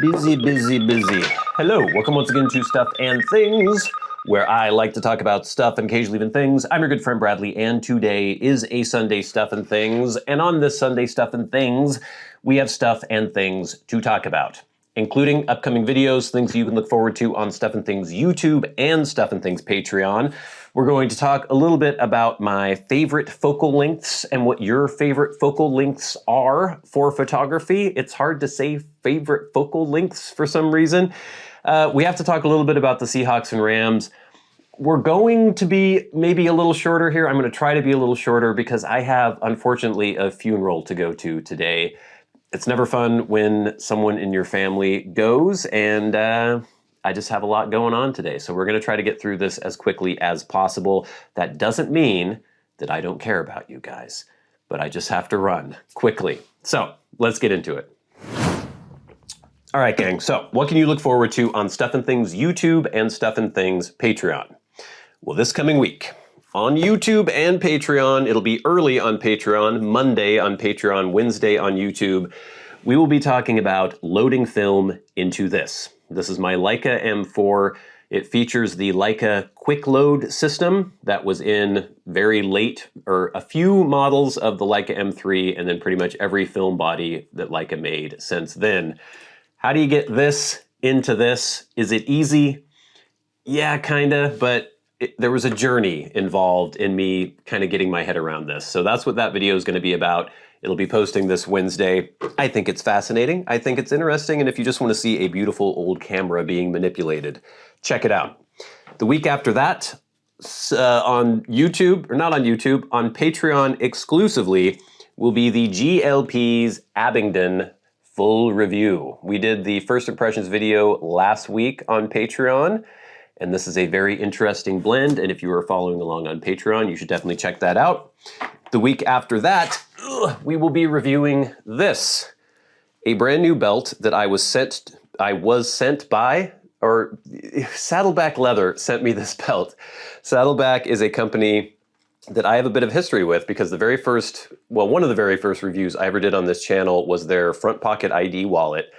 Busy, busy, busy. Hello, welcome once again to Stuff and Things, where I like to talk about stuff and occasionally even things. I'm your good friend Bradley, and today is a Sunday Stuff and Things. And on this Sunday Stuff and Things, we have stuff and things to talk about, including upcoming videos, things you can look forward to on Stuff and Things YouTube and Stuff and Things Patreon. We're going to talk a little bit about my favorite focal lengths and what your favorite focal lengths are for photography. It's hard to say favorite focal lengths for some reason. We have to talk a little bit about the Seahawks and Rams. We're going to be maybe a little shorter here. I'm going to try to be a little shorter because I have, unfortunately, a funeral to go to today. It's never fun when someone in your family goes, and I just have a lot going on today. So we're going to try to get through this as quickly as possible. That doesn't mean that I don't care about you guys, but I just have to run quickly. So let's get into it. All right, gang. So what can you look forward to on Stuff and Things YouTube and Stuff and Things Patreon? Well, this coming week on YouTube and Patreon, it'll be early on Patreon, Monday on Patreon, Wednesday on YouTube. We will be talking about loading film into this. This is my Leica M4. It features the Leica quick load system that was in very late, or a few models of the Leica M3, and then pretty much every film body that Leica made since then. How do you get this into this? Is it easy? Yeah, kinda, but there was a journey involved in me kind of getting my head around this. So that's what that video is going to be about. It'll be posting this Wednesday. I think it's fascinating. I think it's interesting. And if you just want to see a beautiful old camera being manipulated, check it out. The week after that, on YouTube, or not on YouTube, on Patreon exclusively, will be the GLP's Abingdon full review. We did the first impressions video last week on Patreon, and this is a very interesting blend. And if you are following along on Patreon, you should definitely check that out. The week after that, we will be reviewing this, a brand new belt that I was sent by, or Saddleback Leather sent me this belt. Saddleback is a company that I have a bit of history with because the very first, well, one of the very first reviews I ever did on this channel was their front pocket ID wallet.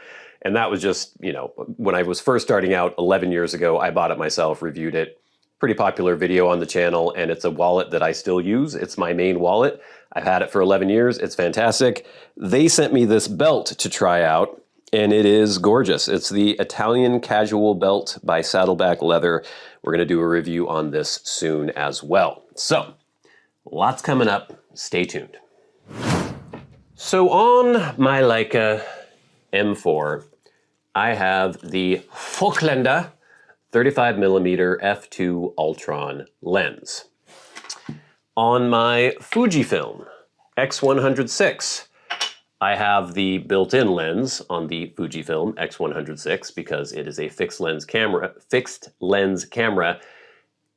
And that was just, you know, when I was first starting out 11 years ago, I bought it myself, reviewed it. Pretty popular video on the channel, and it's a wallet that I still use. It's my main wallet. I've had it for 11 years. It's fantastic. They sent me this belt to try out, and it is gorgeous. It's the Italian Casual belt by Saddleback Leather. We're going to do a review on this soon as well. So, lots coming up. Stay tuned. So on my Leica M4, I have the Falkländer 35mm f2 Ultron lens. On my Fujifilm X106, I have the built-in lens on the Fujifilm X106 because it is a fixed lens camera.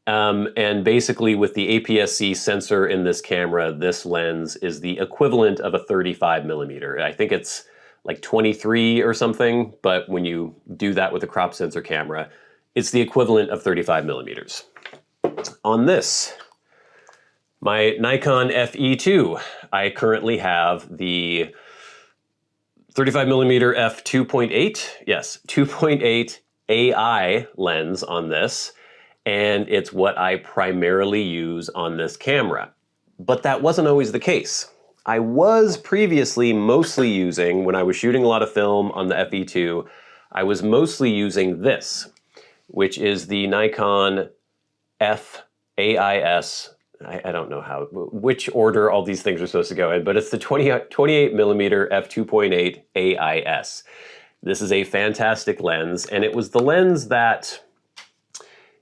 And basically with the APS-C sensor in this camera, this lens is the equivalent of a 35mm. I think it's like 23 or something, but when you do that with a crop sensor camera, it's the equivalent of 35mm. On this, my Nikon FE2, I currently have the 35mm f2.8, yes, 2.8 AI lens on this, and it's what I primarily use on this camera. But that wasn't always the case. I was previously mostly using, when I was shooting a lot of film on the FE2, I was mostly using this, which is the Nikon F-AIS. I don't know which order all these things are supposed to go in, but it's the 28mm f2.8 AIS. This is a fantastic lens, and it was the lens that,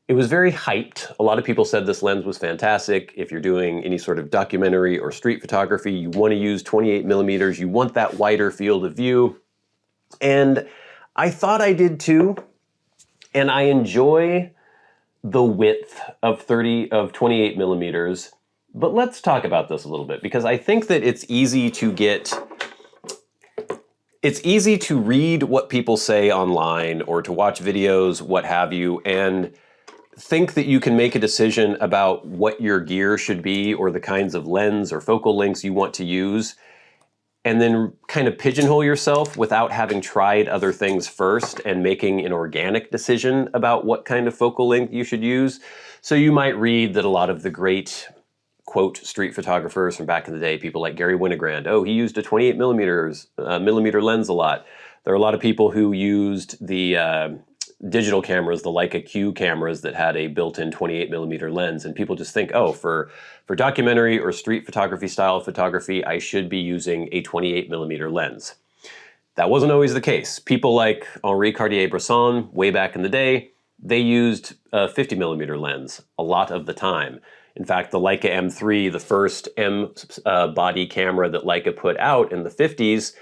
it was very hyped. A lot of people said this lens was fantastic. If you're doing any sort of documentary or street photography, you want to use 28mm, you want that wider field of view. And I thought I did too. And I enjoy the width of 28mm, but let's talk about this a little bit because I think that it's easy to read what people say online or to watch videos, what have you, and think that you can make a decision about what your gear should be or the kinds of lens or focal lengths you want to use, and then kind of pigeonhole yourself without having tried other things first and making an organic decision about what kind of focal length you should use. So you might read that a lot of the great, quote, street photographers from back in the day, people like Gary Winogrand, oh, he used a 28 millimeter lens a lot. There are a lot of people who used the digital cameras, the Leica Q cameras that had a built-in 28 millimeter lens, and people just think, oh, for documentary or street photography style photography, I should be using a 28 millimeter lens. That wasn't always the case. People like Henri Cartier-Bresson, way back in the day, they used a 50 millimeter lens a lot of the time. In fact, the Leica M3, the first M body camera that Leica put out in the 50s,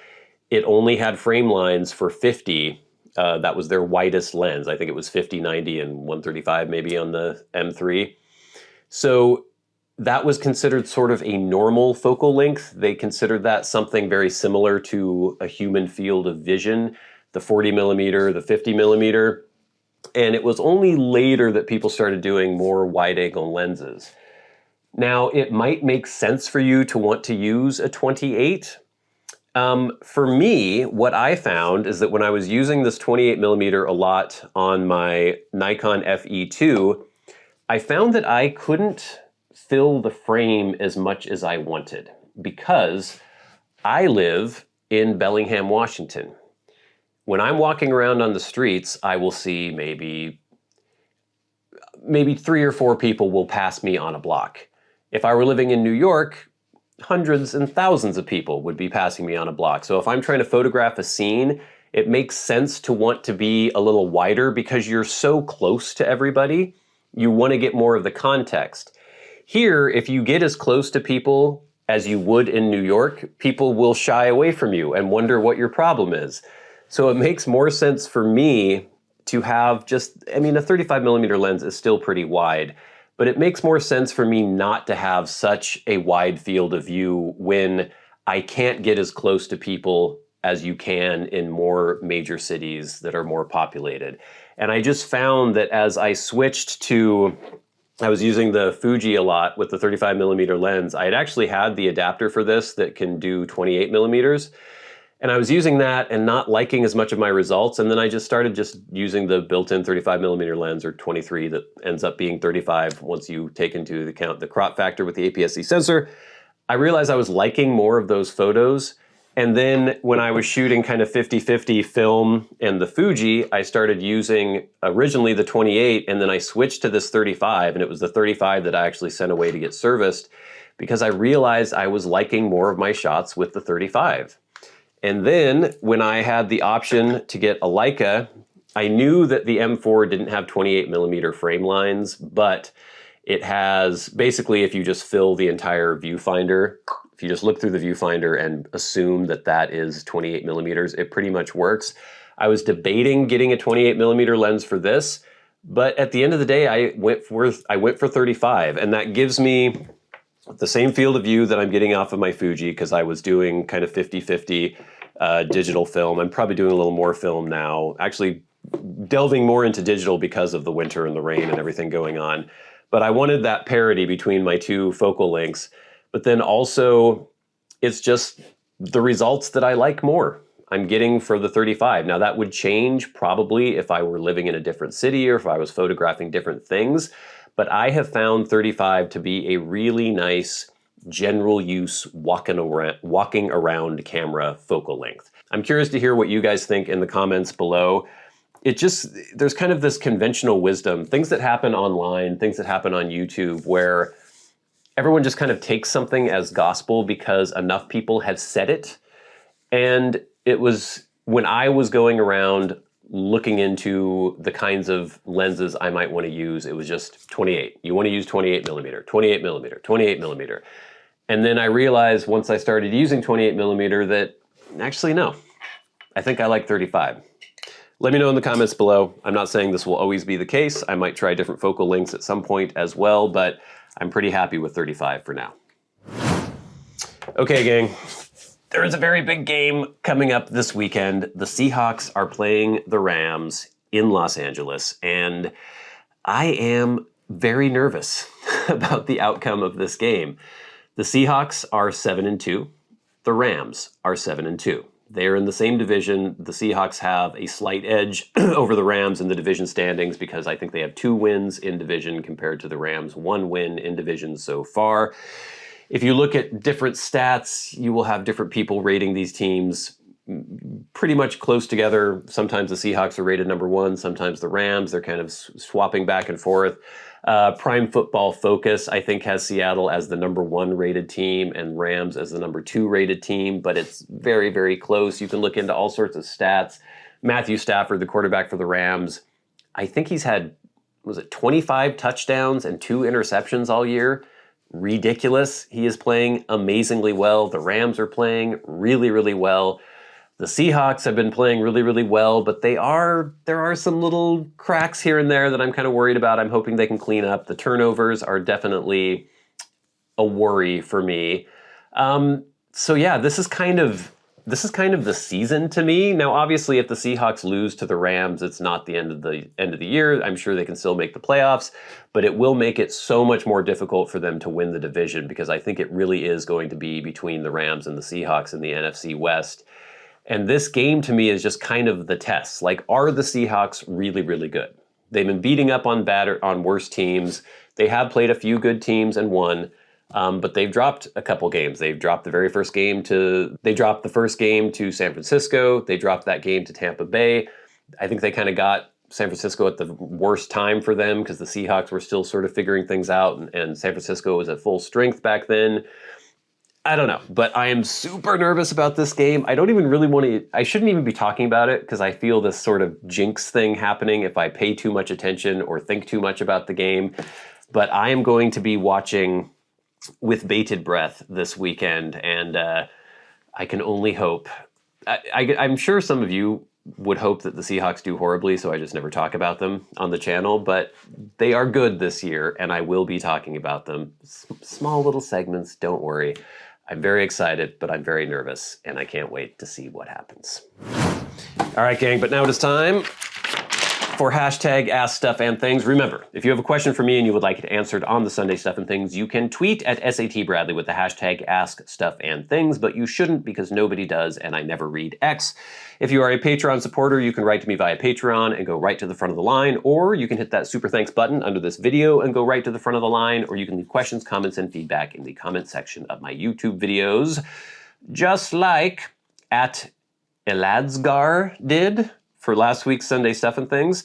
it only had frame lines for 50. That was their widest lens. I think it was 50, 90, and 135 maybe on the M3. So that was considered sort of a normal focal length. They considered that something very similar to a human field of vision, the 40 millimeter, the 50 millimeter. And it was only later that people started doing more wide-angle lenses. Now, it might make sense for you to want to use a 28. For me, what I found is that when I was using this 28 millimeter a lot on my Nikon FE2, I found that I couldn't fill the frame as much as I wanted because I live in Bellingham, Washington. When I'm walking around on the streets, I will see maybe 3 or 4 people will pass me on a block. If I were living in New York, hundreds and thousands of people would be passing me on a block. So if I'm trying to photograph a scene, it makes sense to want to be a little wider because you're so close to everybody. You want to get more of the context. Here, if you get as close to people as you would in New York, people will shy away from you and wonder what your problem is. So it makes more sense for me to have just, I mean, a 35 millimeter lens is still pretty wide, but it makes more sense for me not to have such a wide field of view when I can't get as close to people as you can in more major cities that are more populated. And I just found that as I switched to, I was using the Fuji a lot with the 35 millimeter lens. I had actually had the adapter for this that can do 28 millimeters. And I was using that and not liking as much of my results. And then I just started using the built-in 35 millimeter lens, or 23 that ends up being 35 once you take into account the crop factor with the APS-C sensor. I realized I was liking more of those photos. And then when I was shooting kind of 50-50 film and the Fuji, I started using originally the 28, and then I switched to this 35, and it was the 35 that I actually sent away to get serviced because I realized I was liking more of my shots with the 35. And then when I had the option to get a Leica, I knew that the M4 didn't have 28 millimeter frame lines, but it has, basically, if you just fill the entire viewfinder, if you just look through the viewfinder and assume that that is 28 millimeters, it pretty much works. I was debating getting a 28 millimeter lens for this, but at the end of the day, I went for 35, and that gives me the same field of view that I'm getting off of my Fuji, because I was doing kind of 50-50 digital film. I'm probably doing a little more film now, actually delving more into digital because of the winter and the rain and everything going on. But I wanted that parity between my two focal lengths. But then also, it's just the results that I like more I'm getting for the 35. Now that would change probably if I were living in a different city or if I was photographing different things. But I have found 35 to be a really nice general use walking around camera focal length. I'm curious to hear what you guys think in the comments below. There's kind of this conventional wisdom, things that happen online, things that happen on YouTube, where everyone just kind of takes something as gospel because enough people have said it. And it was when I was going around looking into the kinds of lenses I might want to use, it was just 28. You want to use 28 millimeter, 28 millimeter, 28 millimeter. And then I realized once I started using 28 millimeter that actually no, I think I like 35. Let me know in the comments below. I'm not saying this will always be the case. I might try different focal lengths at some point as well, but I'm pretty happy with 35 for now. Okay, gang. There is a very big game coming up this weekend. The Seahawks are playing the Rams in Los Angeles, and I am very nervous about the outcome of this game. The Seahawks are 7-2. The Rams are 7-2. They're in the same division. The Seahawks have a slight edge over the Rams in the division standings because I think they have 2 wins in division compared to the Rams' 1 win in division so far. If you look at different stats, you will have different people rating these teams pretty much close together. Sometimes the Seahawks are rated number 1, sometimes the Rams. They're kind of swapping back and forth. Prime Football Focus, I think, has Seattle as the number 1 rated team and Rams as the number 2 rated team, but it's very, very close. You can look into all sorts of stats. Matthew Stafford, the quarterback for the Rams, I think he's had, 25 touchdowns and 2 interceptions all year? Ridiculous. He is playing amazingly well. The Rams are playing really, really well. The Seahawks have been playing really, really well, but there are some little cracks here and there that I'm kind of worried about. I'm hoping they can clean up. The turnovers are definitely a worry for me. So yeah, this is kind of the season to me. Now, obviously, if the Seahawks lose to the Rams, it's not the end of the year. I'm sure they can still make the playoffs, but it will make it so much more difficult for them to win the division because I think it really is going to be between the Rams and the Seahawks in the NFC West. And this game to me is just kind of the test. Like, are the Seahawks really, really good? They've been beating up on worse teams. They have played a few good teams and won, but they've dropped a couple games. They've dropped the first game to San Francisco. They dropped that game to Tampa Bay. I think they kind of got San Francisco at the worst time for them because the Seahawks were still sort of figuring things out, and San Francisco was at full strength back then. I don't know, but I am super nervous about this game. I don't even really I shouldn't even be talking about it because I feel this sort of jinx thing happening if I pay too much attention or think too much about the game. But I am going to be watching with bated breath this weekend, and I can only hope. I'm sure some of you would hope that the Seahawks do horribly, so I just never talk about them on the channel, but they are good this year, and I will be talking about them. Small little segments, don't worry. I'm very excited, but I'm very nervous, and I can't wait to see what happens. All right, gang, but now it is time for hashtag askstuffandthings. Remember, if you have a question for me and you would like it answered on the Sunday Stuff and Things, you can tweet at SATBradley with the hashtag askstuffandthings, but you shouldn't because nobody does, and I never read X. If you are a Patreon supporter, you can write to me via Patreon and go right to the front of the line, or you can hit that super thanks button under this video and go right to the front of the line, or you can leave questions, comments, and feedback in the comment section of my YouTube videos, just like at Eladsgar did for last week's Sunday Stuff and Things.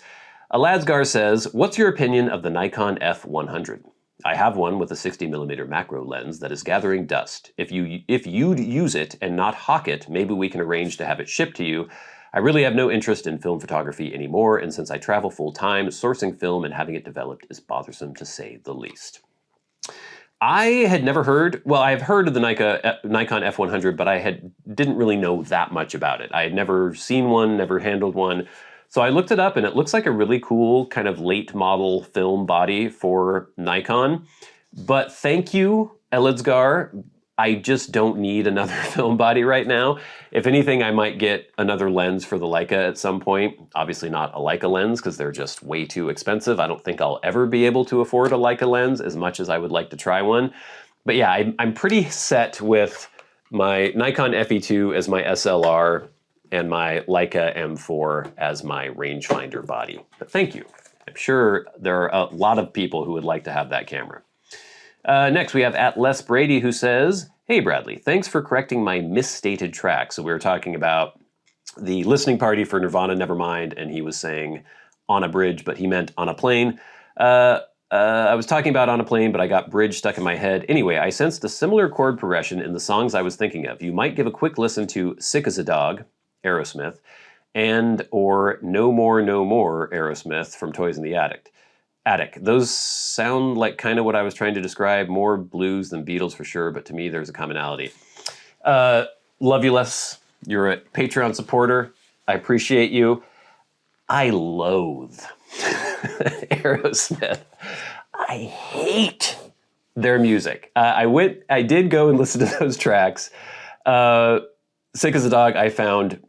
Eladsgar says, what's your opinion of the Nikon F100? I have one with a 60mm macro lens that is gathering dust. If you'd use it and not hawk it, maybe we can arrange to have it shipped to you. I really have no interest in film photography anymore, and since I travel full-time, sourcing film and having it developed is bothersome to say the least. I had never heard, well, I've heard of the Nikon F100, but I didn't really know that much about it. I had never seen one, never handled one. So I looked it up, and it looks like a really cool kind of late model film body for Nikon. But thank you, Eladsgar. I just don't need another film body right now. If anything, I might get another lens for the Leica at some point. Obviously not a Leica lens because they're just way too expensive. I don't think I'll ever be able to afford a Leica lens as much as I would like to try one. But yeah, I'm pretty set with my Nikon FE2 as my SLR and my Leica M4 as my rangefinder body. But thank you. I'm sure there are a lot of people who would like to have that camera. Next, we have at Les Brady, who says, hey, Bradley, thanks for correcting my misstated track. So we were talking about the listening party for Nirvana, Nevermind, and he was saying on a bridge, but he meant on a plane. I was talking about on a plane, but I got bridge stuck in my head. Anyway, I sensed a similar chord progression in the songs I was thinking of. You might give a quick listen to Sick as a Dog, Aerosmith, and or No More, No More, Aerosmith from Toys in the Attic. Those sound like kind of what I was trying to describe, more blues than Beatles for sure, but to me there's a commonality. Love you, Les. You're a Patreon supporter. I appreciate you. I loathe Aerosmith. I hate their music. I did go and listen to those tracks. Sick as a Dog, I found...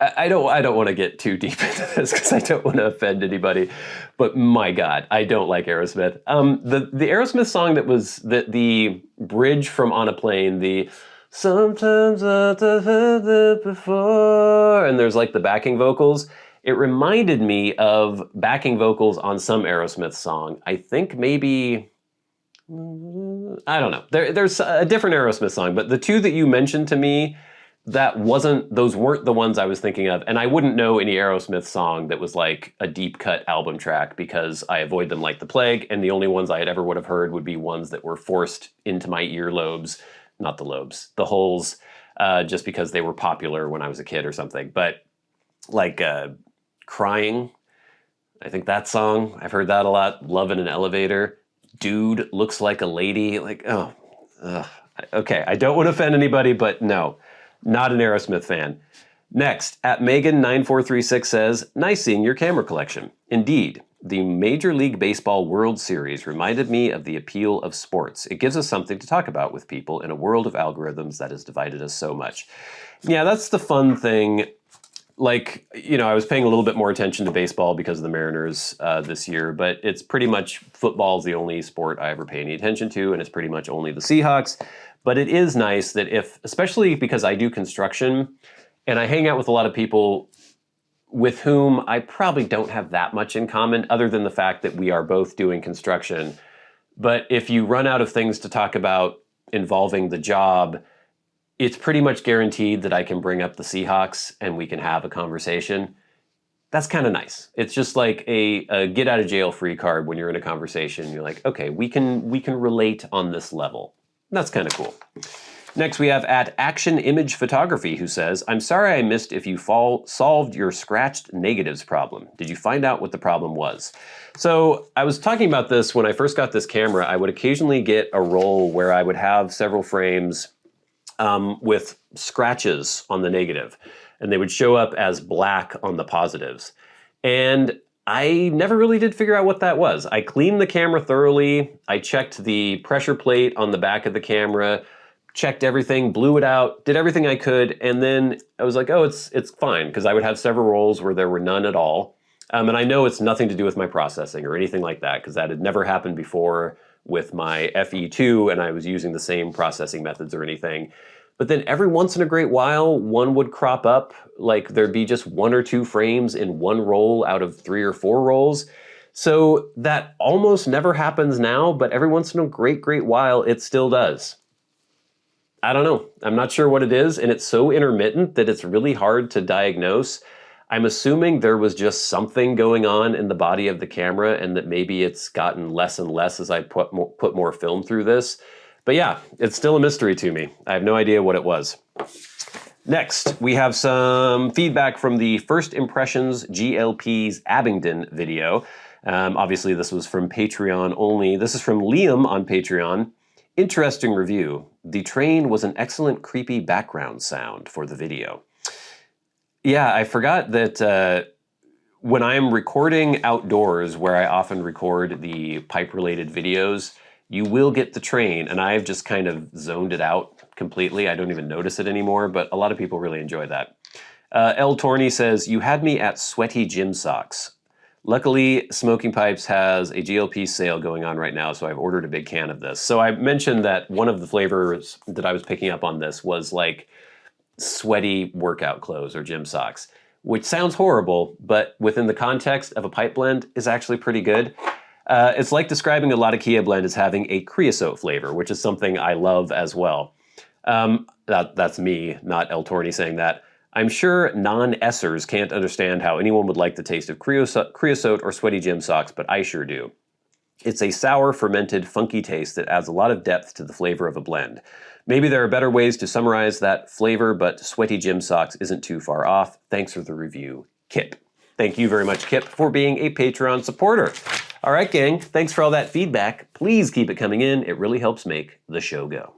I don't want to get too deep into this because I don't want to offend anybody, but my God, I don't like Aerosmith. The Aerosmith song that was the bridge from On a Plane, the Sometimes I've heard it before. And there's like the backing vocals. It reminded me of backing vocals on some Aerosmith song. I think maybe, I don't know. There's a different Aerosmith song, but the two that you mentioned to me, those weren't the ones I was thinking of. And I wouldn't know any Aerosmith song that was like a deep cut album track because I avoid them like the plague. And the only ones I had ever would have heard would be ones that were forced into my earlobes, not the lobes, the holes, just because they were popular when I was a kid or something. But like Crying, I think that song, I've heard that a lot. Love in an Elevator. Dude Looks Like a Lady. Like, oh, okay. I don't want to offend anybody, but no. Not an Aerosmith fan. Next, at Megan9436 says, nice seeing your camera collection. Indeed, the Major League Baseball World Series reminded me of the appeal of sports. It gives us something to talk about with people in a world of algorithms that has divided us so much. Yeah, that's the fun thing. Like, you know, I was paying a little bit more attention to baseball because of the Mariners this year, but it's pretty much football's the only sport I ever pay any attention to, and it's pretty much only the Seahawks. But it is nice that especially because I do construction, and I hang out with a lot of people with whom I probably don't have that much in common, other than the fact that we are both doing construction. But if you run out of things to talk about involving the job, it's pretty much guaranteed that I can bring up the Seahawks and we can have a conversation. That's kind of nice. It's just like a get out of jail free card when you're in a conversation. You're like, okay, we can relate on this level. That's kind of cool. Next, we have at Action Image Photography, who says, I'm sorry I missed if you solved your scratched negatives problem. Did you find out what the problem was? So I was talking about this when I first got this camera. I would occasionally get a roll where I would have several frames with scratches on the negative, and they would show up as black on the positives. And I never really did figure out what that was. I cleaned the camera thoroughly. I checked the pressure plate on the back of the camera, checked everything, blew it out, did everything I could, and then I was like, oh, it's fine, because I would have several rolls where there were none at all. And I know it's nothing to do with my processing or anything like that, because that had never happened before with my FE2, and I was using the same processing methods or anything. But then every once in a great while, one would crop up, like there'd be just 1 or 2 frames in one roll out of 3 or 4 rolls. So that almost never happens now, but every once in a great while, it still does. I don't know. I'm not sure what it is, and it's so intermittent that it's really hard to diagnose. I'm assuming there was just something going on in the body of the camera and that maybe it's gotten less and less as I put more film through this. But yeah, it's still a mystery to me. I have no idea what it was. Next, we have some feedback from the First Impressions GLP's Abingdon video. Obviously, this was from Patreon only. This is from Liam on Patreon. Interesting review. The train was an excellent creepy background sound for the video. Yeah, I forgot that when I'm recording outdoors, where I often record the pipe-related videos, you will get the train, and I've just kind of zoned it out completely. I don't even notice it anymore, but a lot of people really enjoy that. L. Torney says, you had me at sweaty gym socks. Luckily, Smoking Pipes has a GLP sale going on right now, so I've ordered a big can of this. So I mentioned that one of the flavors that I was picking up on this was like sweaty workout clothes or gym socks, which sounds horrible, but within the context of a pipe blend is actually pretty good. It's like describing a Latakia blend as having a creosote flavor, which is something I love as well. That's me, not El Torney saying that. I'm sure non-essers can't understand how anyone would like the taste of creosote or sweaty gym socks, but I sure do. It's a sour, fermented, funky taste that adds a lot of depth to the flavor of a blend. Maybe there are better ways to summarize that flavor, but sweaty gym socks isn't too far off. Thanks for the review, Kip. Thank you very much, Kip, for being a Patreon supporter. All right, gang, thanks for all that feedback. Please keep it coming in. It really helps make the show go.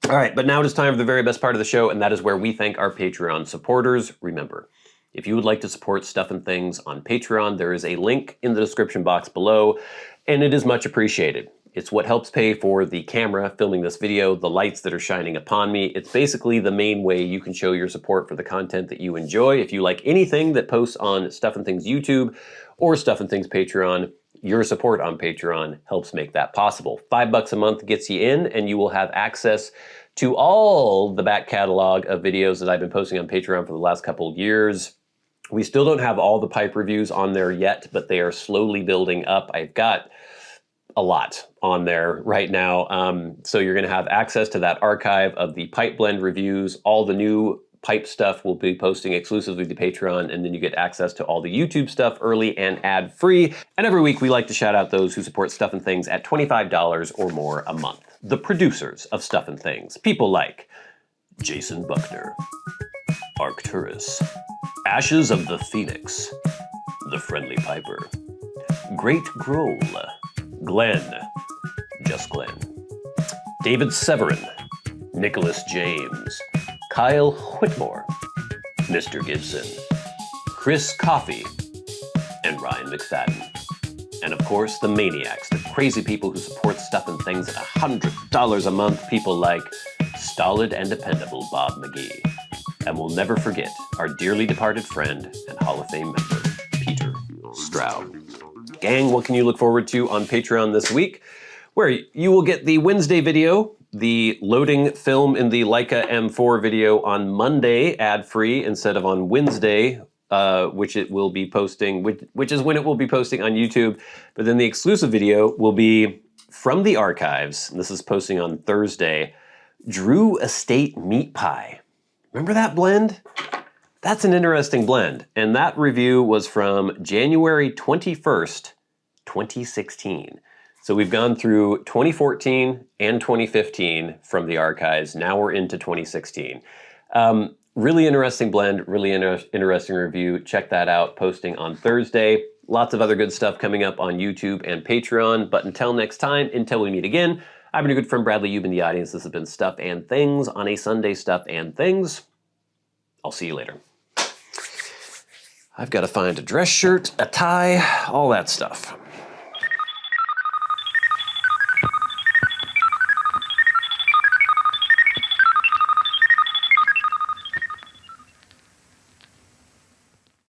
All right, but now it is time for the very best part of the show, and that is where we thank our Patreon supporters. Remember, if you would like to support Stuff and Things on Patreon, there is a link in the description box below, and it is much appreciated. It's what helps pay for the camera filming this video, the lights that are shining upon me. It's basically the main way you can show your support for the content that you enjoy. If you like anything that posts on Stuff and Things YouTube or Stuff and Things Patreon, Your support on Patreon helps make that possible. $5 a month gets you in, and you will have access to all the back catalog of videos that I've been posting on Patreon for the last couple of years. We still don't have all the pipe reviews on there yet, but they are slowly building up. I've got a lot on there right now. So you're gonna have access to that archive of the pipe blend reviews. All the new pipe stuff will be posting exclusively to Patreon, and then you get access to all the YouTube stuff early and ad-free. And every week we like to shout out those who support Stuff and Things at $25 or more a month. The producers of Stuff and Things, people like Jason Buckner, Arcturus, Ashes of the Phoenix, The Friendly Piper, GreatGrol, Glenn, Just Glenn, David Severin, Nicholas James, Kyle Whitmore, Mr. Gibson, Chris Caughey, and Ryan McFadin. And of course, the Maniacs, the crazy people who support Stuff and Things at $100 a month, people like stolid and dependable Bob Magee. And we'll never forget our dearly departed friend and Hall of Fame member, Peter Straub. Gang, what can you look forward to on Patreon this week? Where you will get the Wednesday video, the loading film in the Leica M4 video on Monday, ad-free, instead of on Wednesday, which it will be posting, which is when it will be posting on YouTube. But then the exclusive video will be from the archives, and this is posting on Thursday, Drew Estate Meat Pie. Remember that blend? That's an interesting blend. And that review was from January 21st, 2016. So we've gone through 2014 and 2015 from the archives. Now we're into 2016. Really interesting blend, really interesting review. Check that out, posting on Thursday. Lots of other good stuff coming up on YouTube and Patreon. But until next time, until we meet again, I've been your good friend Bradley. You've been the audience. This has been Stuff and Things on a Sunday. Stuff and Things. I'll see you later. I've got to find a dress shirt, a tie, all that stuff.